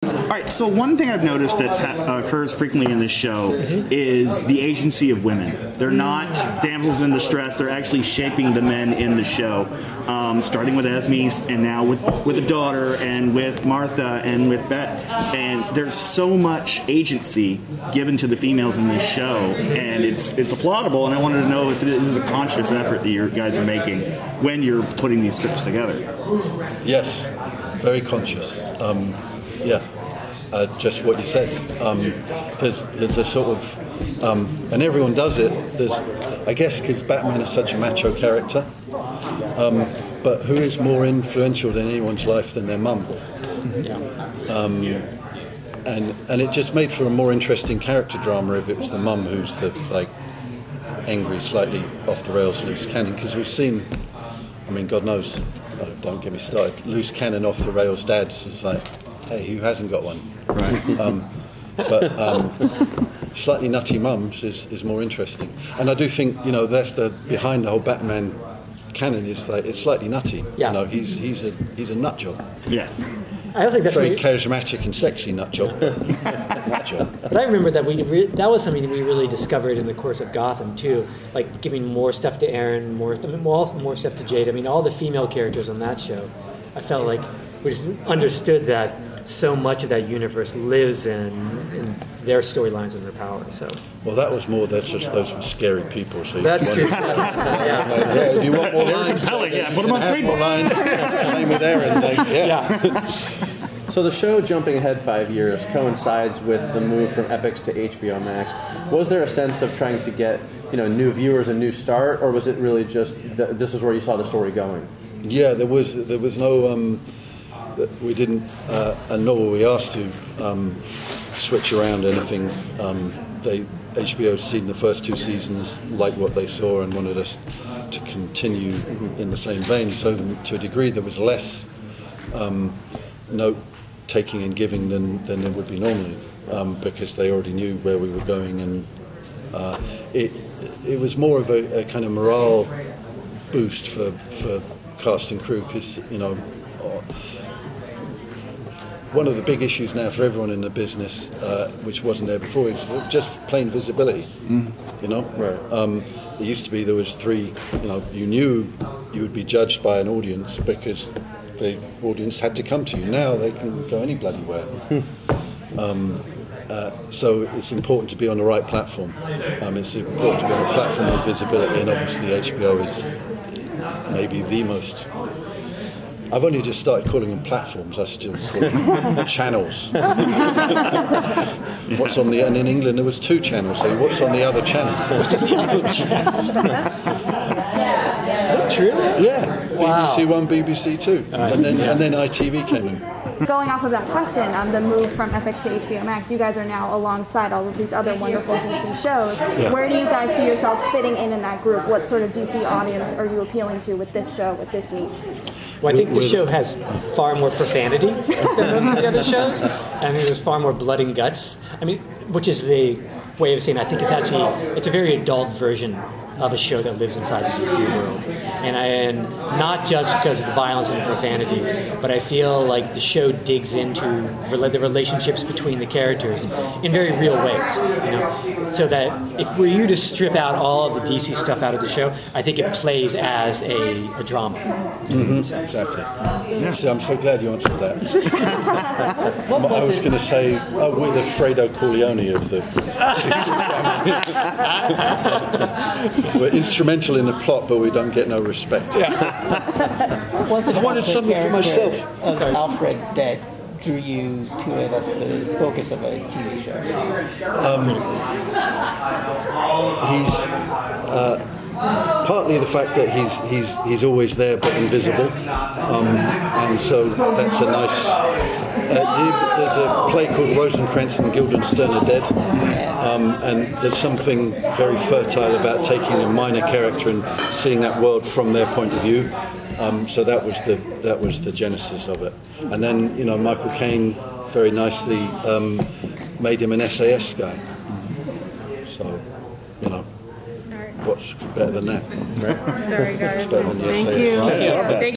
Alright, so one thing I've noticed that occurs frequently in this show is the agency of women. They're not damsels in distress, they're actually shaping the men in the show. Starting with Esme, and now with the daughter, and with Martha, and with Bette. And there's so much agency given to the females in this show, and it's applaudable, and I wanted to know if it is a conscious effort that you guys are making when you're putting these scripts together. Yes, very conscious. Yeah. Just what you said. There's a sort of, and everyone does it. I guess because Batman is such a macho character. But who is more influential in anyone's life than their mum? And it just made for a more interesting character drama if it was the mum who's the angry, slightly off the rails loose cannon. Because we've seen, I mean, God knows, don't get me started. Loose cannon, off the rails dads is like, hey, who hasn't got one? Right. But slightly nutty mums is more interesting, and I do think that's the behind the whole Batman canon is like it's slightly nutty. Yeah. He's a nut job. Yeah. I don't think that's very charismatic and sexy nut job. But I remember that that was something that we really discovered in the course of Gotham too, like giving more stuff to Aaron, more stuff to Jade. I mean, all the female characters on that show, I felt like we just understood that so much of that universe lives in their storylines and their power. So. Well, that was more. That's just those were scary people. So that's true. Yeah. If you want more lines, compelling. Yeah, put them on screen. More lines. Same with Aaron. Yeah. So the show, jumping ahead 5 years, coincides with the move from Epix to HBO Max. Was there a sense of trying to get new viewers a new start, or was it really just this is where you saw the story going? Yeah, there was no. We didn't, and nor were we asked to switch around anything. HBO had seen the first 2 seasons, liked what they saw, and wanted us to continue in the same vein. So, to a degree, there was less note taking and giving than there would be normally, because they already knew where we were going, and it was more of a kind of morale boost for cast and crew, because one of the big issues now for everyone in the business, which wasn't there before, is just plain visibility. Right. It used to be there was 3. You knew you would be judged by an audience because the audience had to come to you. Now they can go any bloody where. So it's important to be on the right platform. It's important to be on a platform with visibility, and obviously HBO is maybe the most. I've only just started calling them platforms. I still call them channels. What's on the? And in England there was 2 channels. So what's on the other channel? What's on the other channel? Is that true? Yeah. Wow. BBC 1, BBC 2, and then ITV came in. Going off of that question, the move from Epix to HBO Max, you guys are now alongside all of these other wonderful DC shows. Yeah. Where do you guys see yourselves fitting in that group? What sort of DC audience are you appealing to with this show, with this niche? Well, I think the show has far more profanity than most of the other shows. I mean, there's far more blood and guts. I mean, which is the way of saying I think it's a very adult version of a show that lives inside the DC world. And not just because of the violence and the profanity, but I feel like the show digs into the relationships between the characters in very real ways. So that if were you to strip out all of the DC stuff out of the show, I think it plays as a drama. Mm-hmm. Exactly. Yeah. So I'm so glad you answered that. I was going to say, we're the Fredo Corleone of the we're instrumental in the plot, but we don't get no respect. I wanted something for myself. Of Alfred that drew you to it as the focus of a TV show? He's partly the fact that he's always there but invisible, and so that's a nice. There's a play called Rosencrantz and Guildenstern are Dead, and there's something very fertile about taking a minor character and seeing that world from their point of view. So that was the genesis of it, and then Michael Caine very nicely made him an SAS guy. So what's better than that? Sorry guys. It's better than the Thank SAS. you. Thank you.